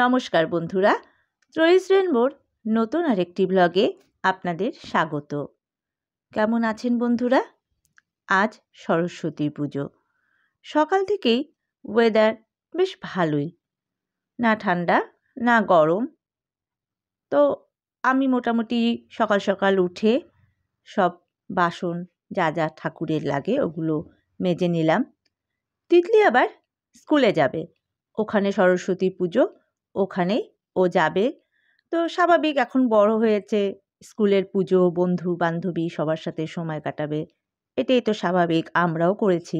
নমস্কার বন্ধুরা, ত্রয়ীস রেনবোর নতুন আরেকটি ব্লগে আপনাদের স্বাগত। কেমন আছেন বন্ধুরা? আজ সরস্বতী পুজো। সকাল থেকেই ওয়েদার বেশ ভালোই, না ঠান্ডা না গরম। তো আমি মোটামুটি সকাল সকাল উঠে সব বাসন যা যা ঠাকুরের লাগে ওগুলো মেজে নিলাম। তিতলি আবার স্কুলে যাবে, ওখানে সরস্বতী পুজো, ওখানেই ও যাবে। তো স্বাভাবিক, এখন বড় হয়েছে, স্কুলের পুজো, বন্ধু বান্ধবী সবার সাথে সময় কাটাবে, এটাই তো স্বাভাবিক, আমরাও করেছি।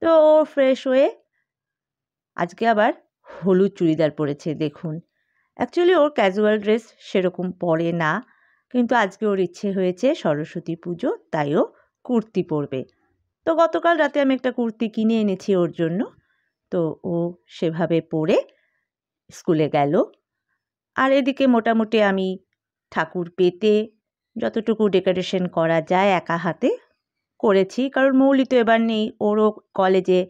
তো ও ফ্রেশ হয়ে আজকে আবার হলুদ চুড়িদার পরেছে। দেখুন, অ্যাকচুয়ালি ওর ক্যাজুয়াল ড্রেস সেরকম পরে না, কিন্তু আজকে ওর ইচ্ছে হয়েছে সরস্বতী পুজো, তাই ও কুর্তি পরবে। তো গতকাল রাতে আমি একটা কুর্তি কিনে এনেছি ওর জন্য, তো ও সেভাবে পরে স্কুলে গেল। আর এদিকে মোটামুটি আমি ঠাকুর পেতে যতটুকু ডেকোরেশন করা যায় একা হাতে করেছি, কারণ মৌলি তো এবার নেই, ওরও কলেজে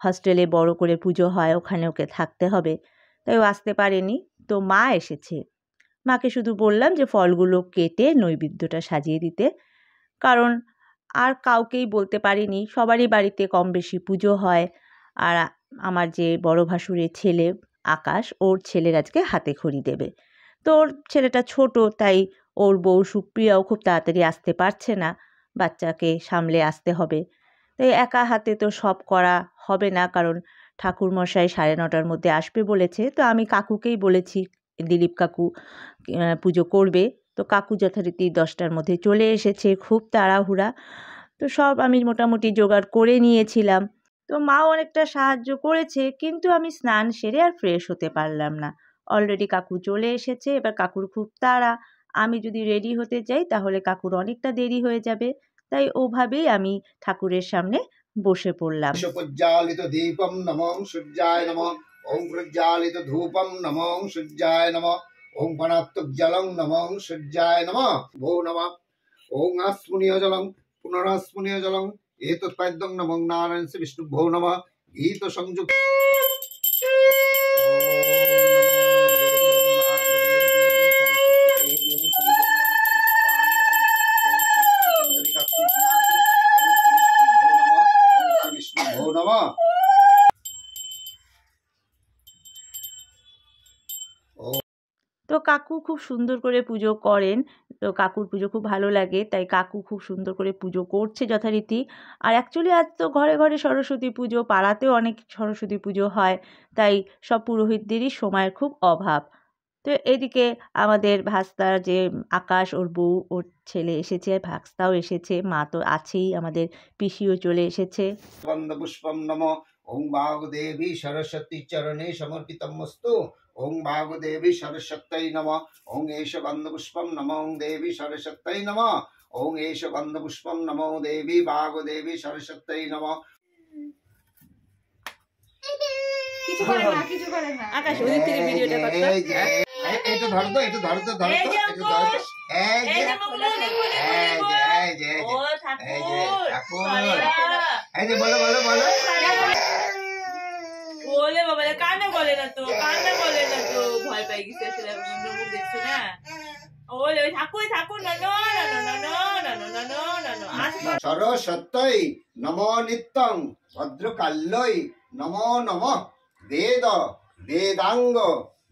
হস্টেলে বড় করে পুজো হয়, ওখানে ওকে থাকতে হবে, তাই ও আসতে পারেনি। তো মা এসেছে, মাকে শুধু বললাম যে ফলগুলো কেটে নৈবেদ্যটা সাজিয়ে দিতে, কারণ আর কাউকেই বলতে পারিনি, সবারই বাড়িতে কম বেশি পুজো হয়। আর আমার যে বড় ভাসুরের ছেলে আকাশ, ওর ছেলের আজকে হাতে খড়ি দেবে। তো ওর ছেলেটা ছোট, তাই ওর বউ সুপ্রিয়াও খুব তাড়াতাড়ি আসতে পারছে না, বাচ্চাকে সামলে আসতে হবে। তাই একা হাতে তো সব করা হবে না, কারণ ঠাকুরমশাই 9:30টার মধ্যে আসবে বলেছে। তো আমি কাকুকেই বলেছি, দিলীপ কাকু পুজো করবে। তো কাকু যথারীতি 10টার মধ্যে চলে এসেছে, খুব তাড়াহুড়া। তো সব আমি মোটামুটি জোগাড় করে নিয়েছিলাম। তো মাও অনেকটা সাহায্য করেছে, কিন্তু আমি স্নান সেরে আর ফ্রেশ হতে পারলাম না। অলরেডি কাকু চলে এসেছে, এবার কাকুর খুব তাড়া। আমি যদি রেডি হতে যাই তাহলে কাকুর অনেকটা দেরি হয়ে যাবে, তাই ওভাবেই আমি ঠাকুরের সামনে বসে পড়লাম। প্রজ্বালিত দীপম নমঃ সূর্যায় নমঃ। ওম প্রজ্বালিত ধূপম নমঃ সূর্যায় নমঃ। ওম পানাত্তক জলং নমঃ সূর্যায় নমঃ। ভো নমঃ। ওম আস্মুনীয় জলং পুনরাস্মুনীয় জলং এতৎপাদ্যং নমঃ নারায়ণ শ্রী বিষ্ণু ভো নমঃ। গীত সংযুক্ত তো কাকু খুব সুন্দর করে পুজো করেন, তো কাকুর পুজো খুব ভালো লাগে, তাই কাকু খুব সুন্দর করে পুজো করছে যথারীতি। আর অ্যাকচুয়ালি আজ তো ঘরে ঘরে সরস্বতী পুজো, পাড়াতেও অনেক সরস্বতী পুজো হয়, তাই সব পুরোহিতদেরই সময়ের খুব অভাব। তো এদিকে আমাদের ভাস্তার যে আকাশ, ওর বউ, ওর ছেলে এসেছে, ভাস্তাও এসেছে, মা তো আছেই, আমাদের পিসিও চলে এসেছে। পুষ্পম নমঃ। ওং বাগদেবী সরস্বতী চরণে সমর্পিতমস্তু। ওং বাগদেবী সরস্বত্যৈ নমঃ। ওং এষ গন্ধপুষ্পম নমঃ ওং দেবী সরস্বত্যৈ নমঃ। ওং এষ গন্ধপুষ্পম নমঃ দেবী বাগদেবী সরস্বত্যৈ নমঃ। কিছু করে না, কিছু করে না। আকাশ ওদিক থেকে ভিডিওটা করতে। এটা ধর তো, এটা ধর তো, ধর তো, এটা ধর তো। এই যে ও ঠাকুর, এই যে বলো বলো বলো। বলে বাবা, কান্না বলে না তো, কান্না বলে না তো, ভয় পাই গেছে আসলে, মুখ দেখছো না। ওলে ওই ঠাকুর ঠাকুর না না না না না না না না না না। সরস্বত্যৈ নমো নিত্যং ভদ্রকাল্যৈ নমো নমঃ। বেদ বেদাঙ্গ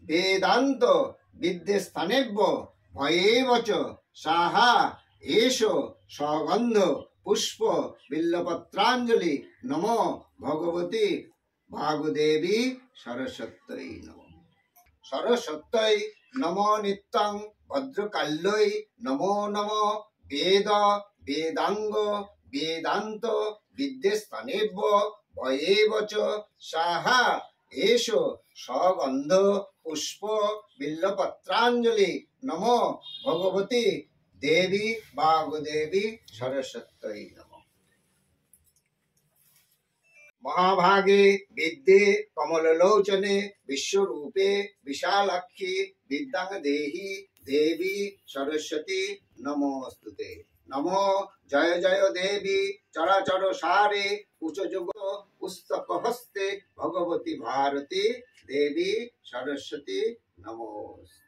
বেদান্ত বিদ্যেস্থানেভ্য ভয়েবচ সাহা এষ সগন্ধ পুষ্প বিল্লপত্রাঞ্জলি নমো ভগবতী ভাগদেবী সরস্বত্যৈ নমঃ। সরস্বত্যৈ নমো নিত্যং ভদ্রকাল্যৈ নমো নমঃ। বেদ বেদাঙ্গ বেদান্ত বিদ্যেস্থানেভ্য ভয়েবচ সাহা এষ সগন্ধ পুষ্প বিল্লপত্রাঞ্জলি নমো ভগবতী দেবী বাগদেবী সরস্বত্যৈ নমঃ। মহাভাগে বিদ্যে কমললোচনে বিশ্বরূপে বিশালাক্ষী বিদ্যাং দেহি দেবী সরস্বতী নমোস্তুতে। নমো জয় জয় দেবী চরাচর সারে উচ্চযুগ পুস্তক হস্তে ভগবতী ভারতী দেবী সরস্বতী নমস্তুতে।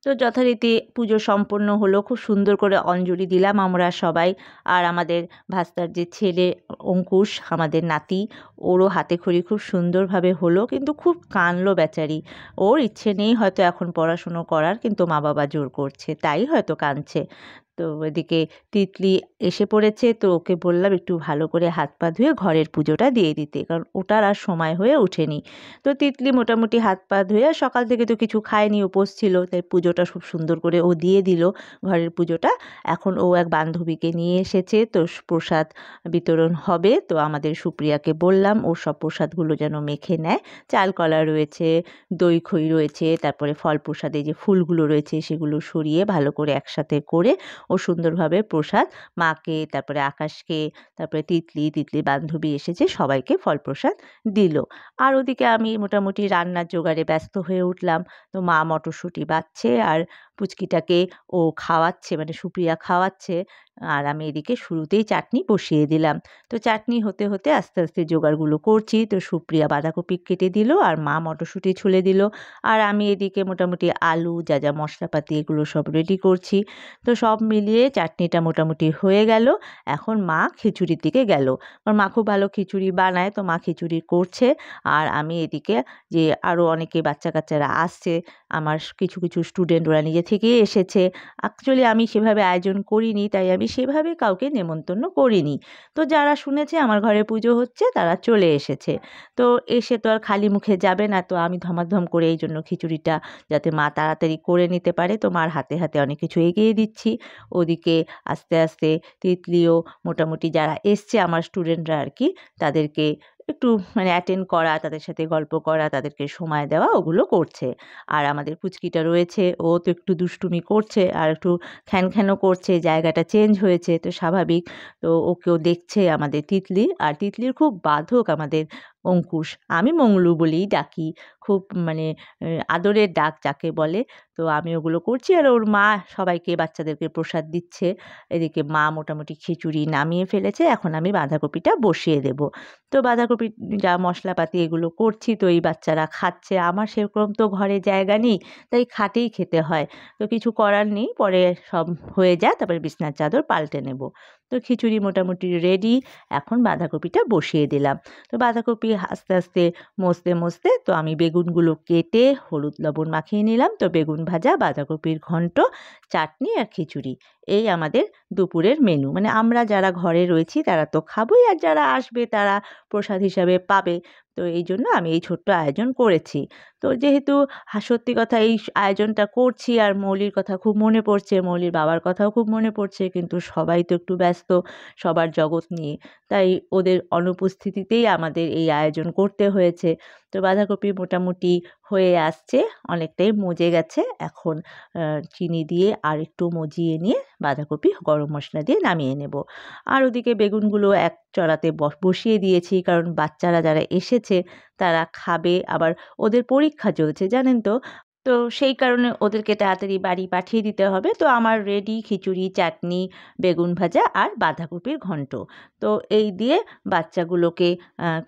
তো যথারীতি পুজো সম্পন্ন হলো, খুব সুন্দর করে অঞ্জলি দিলাম আমরা সবাই। আর আমাদের ভাস্তার যে ছেলে অঙ্কুশ, আমাদের নাতি, ওরও হাতেখড়ি খুব সুন্দরভাবে হলো, কিন্তু খুব কাঁদলো বেচারি। ওর ইচ্ছে নেই হয়তো এখন পড়াশুনো করার, কিন্তু মা বাবা জোর করছে, তাই হয়তো কাঁদছে। তো এদিকে তিতলি এসে পড়েছে, তো ওকে বললাম একটু ভালো করে হাত পা ধুয়ে ঘরের পুজোটা দিয়ে দিতে, কারণ ওটার আর সময় হয়ে ওঠেনি। তো তিতলি মোটামুটি হাত পা ধুয়ে, আর সকাল থেকে তো কিছু খায়নি, উপোস ছিল, তাই পুজোটা খুব সুন্দর করে ও দিয়ে দিল, ঘরের পুজোটা। এখন ও এক বান্ধবীকে নিয়ে এসেছে, তো প্রসাদ বিতরণ হবে। তো আমাদের সুপ্রিয়াকে বললাম ওর সব প্রসাদগুলো যেন মেখে নেয়। চাল কলা রয়েছে, দই খই রয়েছে, তারপরে ফল প্রসাদে যে ফুলগুলো রয়েছে সেগুলো সরিয়ে ভালো করে একসাথে করে ও সুন্দরভাবে প্রসাদ মাকে, তারপরে আকাশকে, তারপরে তিতলি বান্ধবী এসেছে, সবাইকে ফল প্রসাদ দিল। আর ওদিকে আমি মোটামুটি রান্নার জোগাড়ে ব্যস্ত হয়ে উঠলাম। তো মা মটরশুঁটি বাছছে আর পুচকিটাকে ও খাওয়াচ্ছে, মানে সুপ্রিয়া খাওয়াচ্ছে। আর আমি এদিকে শুরুতেই চাটনি বসিয়ে দিলাম। তো চাটনি হতে হতে আস্তে আস্তে জোগাড়গুলো করছি। তো সুপ্রিয়া বাঁধাকপি কেটে দিল আর মা মটরশুঁটি ছুলে দিল। আর আমি এদিকে মোটামুটি আলু, যা যা মশলাপাতি, এগুলো সব রেডি করছি। তো সব মিলিয়ে চাটনিটা মোটামুটি হয়ে গেল। এখন মা খিচুড়ির দিকে গেল, কারণ মা খুব ভালো খিচুড়ি বানায়, তো মা খিচুড়ি করছে। আর আমি এদিকে যে আরও অনেকে বাচ্চা কাচ্চারা আসছে, আমার কিছু কিছু স্টুডেন্ট, ওরা নিজে থেকেই এসেছে। অ্যাকচুয়ালি আমি সেভাবে আয়োজন করিনি, তাই আমি সেভাবে কাউকে নেমন্তন্ন করিনি। তো যারা শুনেছে আমার ঘরে পুজো হচ্ছে তারা চলে এসেছে। তো এসে তো আর খালি মুখে যাবে না, তো আমি ধমাধম করে এই জন্য খিচুড়িটা যাতে মা তাড়াতাড়ি করে নিতে পারে, তো মার হাতে হাতে অনেক কিছু এগিয়ে দিচ্ছি। ওদিকে আস্তে আস্তে তিতলিও মোটামুটি যারা এসছে আমার স্টুডেন্টরা আর কি, তাদেরকে একটু মানে অ্যাটেন্ড করা, তাদের সাথে গল্প করা, তাদেরকে সময় দেওয়া, ওগুলো করছে। আর আমাদের পুচকিটা রয়েছে, ও তো একটু দুষ্টুমি করছে আর একটু খ্যানখ্যানও করছে, জায়গাটা চেঞ্জ হয়েছে তো স্বাভাবিক। তো ওকেও দেখছে আমাদের তিতলি, আর তিতলির খুব বাধক আমাদের অঙ্কুশ, আমি মংলু বলেই ডাকি, খুব মানে আদরের ডাক যাকে বলে। তো আমি ওগুলো করছি, আর ওর মা সবাইকে, বাচ্চাদেরকে প্রসাদ দিচ্ছে। এদিকে মা মোটামুটি খিচুড়ি নামিয়ে ফেলেছে, এখন আমি বাঁধাকপিটা বসিয়ে দেব। তো বাঁধাকপি যা মশলাপাতি এগুলো করছি, তো এই বাচ্চারা খাচ্ছে। আমার সেরকম তো ঘরে জায়গা নেই, তাই খাটেই খেতে হয়। তো কিছু করার নেই, পরে সব হয়ে যায় তারপরে বিছনার চাদর পাল্টে নেব। তো খিচুড়ি মোটামুটি রেডি, এখন বাঁধাকপিটা বসিয়ে দিলাম। তো বাঁধাকপি আস্তে আস্তে মসতে তো আমি বেগুনগুলো কেটে হলুদ লবণ মাখিয়ে নিলাম। তো বেগুন ভাজা, বাঁধাকপির ঘন্ট, চাটনি আর খিচুড়ি, এই আমাদের দুপুরের মেনু। মানে আমরা যারা ঘরে রয়েছি তারা তো খাবোই, আর যারা আসবে তারা প্রসাদ হিসাবে পাবে। তো এই জন্য আমি এই ছোট্ট আয়োজন করেছি। তো যেহেতু সত্যি কথা এই আয়োজনটা করছি, আর মৌলির কথা খুব মনে পড়ছে, মৌলির বাবার কথাও খুব মনে পড়ছে, কিন্তু সবাই তো একটু ব্যস্ত সবার জগৎ নিয়ে, তাই ওদের অনুপস্থিতিতেই আমাদের এই আয়োজন করতে হয়েছে। তো বাঁধাকপি মোটামুটি হয়ে আসছে, অনেকটাই মজে গেছে। এখন চিনি দিয়ে আর একটু মজিয়ে নিয়ে বাঁধাকপি গরম মশলা দিয়ে নামিয়ে নেব। আর ওদিকে বেগুনগুলো এক চড়াতে বসিয়ে দিয়েছি, কারণ বাচ্চারা যারা এসেছে তারা খাবে, আবার ওদের পরীক্ষা চলছে জানেন তো। তো সেই কারণে ওদেরকে তাড়াতাড়ি বাড়ি পাঠিয়ে দিতে হবে। তো আমার রেডি খিচুড়ি, চাটনি, বেগুন ভাজা আর বাঁধাকপির ঘন্ট। তো এই দিয়ে বাচ্চাগুলোকে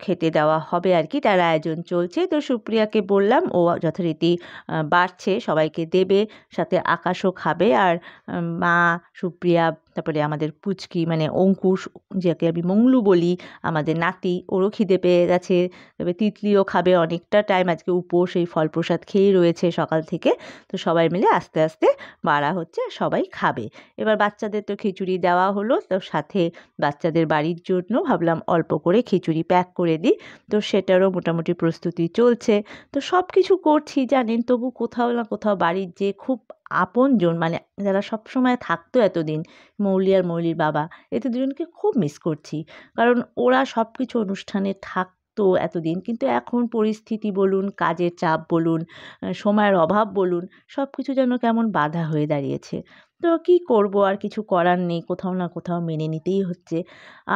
খেতে দেওয়া হবে আর কি, তার আয়োজন চলছে। তো সুপ্রিয়াকে বললাম ও যথারীতি বাড়ছে, সবাইকে দেবে, সাথে আকাশও খাবে। আর মা, সুপ্রিয়া, তারপরে আমাদের পুচকি মানে অঙ্কুশ, যাকে আমি মংলু বলি, আমাদের নাতি, ওরও খিদে পেয়ে গেছে। তবে তিতলিও খাবে, অনেকটা টাইম আজকে উপোস, এই ফল প্রসাদ খেয়েই রয়েছে সকাল থেকে। তো সবাই মিলে আস্তে আস্তে বাড়া হচ্ছে, সবাই খাবে। এবার বাচ্চাদের তো খিচুড়ি দেওয়া হলো, তো সাথে বাচ্চাদের বাড়ির জন্য ভাবলাম অল্প করে খিচুড়ি প্যাক করে দিই। তো সেটারও মোটামুটি প্রস্তুতি চলছে। তো সব কিছু করছি জানেন, তবু কোথাও না কোথাও বাড়ির যে খুব আপনজন, মানে যারা সবসময় থাকতো এতদিন, মৌলি আর মৌলির বাবা, এতে দুজনকে খুব মিস করছি। কারণ ওরা সব কিছু অনুষ্ঠানে থাকতো এতদিন, কিন্তু এখন পরিস্থিতি বলুন, কাজের চাপ বলুন, সময়ের অভাব বলুন, সব কিছু যেন কেমন বাধা হয়ে দাঁড়িয়েছে। তো কী করব, আর কিছু করার নেই, কোথাও না কোথাও মেনে নিতেই হচ্ছে।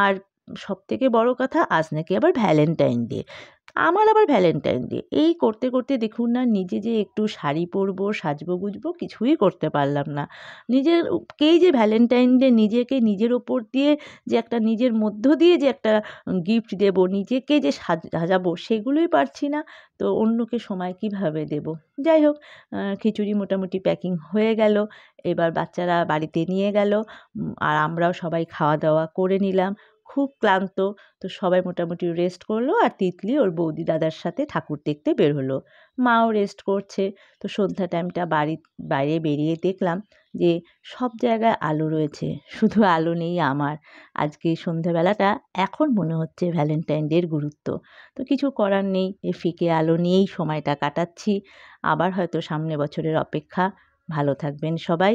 আর সবথেকে বড় কথা, আজ নাকি আবার ভ্যালেন্টাইন ডে। আমার আবার ভ্যালেন্টাইন ডে এই করতে করতে দেখুন না, নিজে যে একটু শাড়ি পরবো, সাজবো গুজবো, কিছুই করতে পারলাম না। নিজেকেই যে ভ্যালেন্টাইন ডে নিজেকে নিজের ওপর দিয়ে যে একটা, নিজের মধ্য দিয়ে যে একটা গিফট দেবো, নিজেকে যে সাজাবো, সেগুলোই পারছি না। তো অন্যকে সময় কিভাবে দেব? যাই হোক, খিচুড়ি মোটামুটি প্যাকিং হয়ে গেল। এবার বাচ্চারা বাড়িতে নিয়ে গেল, আর আমরাও সবাই খাওয়া দাওয়া করে নিলাম। খুব ক্লান্ত, তো সবাই মোটামুটি রেস্ট করলো, আর তিতলি ওর বৌদি দাদার সাথে ঠাকুর দেখতে বের হলো। মাও রেস্ট করছে। তো সন্ধ্যা টাইমটা বাইরে বেরিয়ে দেখলাম যে সব জায়গায় আলো রয়েছে, শুধু আলো নেই আমার। আজকে এই সন্ধ্যাবেলাটা এখন মনে হচ্ছে ভ্যালেন্টাইন ডের গুরুত্ব। তো কিছু করার নেই, এই ফিকে আলো নিয়েই সময়টা কাটাচ্ছি। আবার হয়তো সামনে বছরের অপেক্ষা। ভালো থাকবেন সবাই।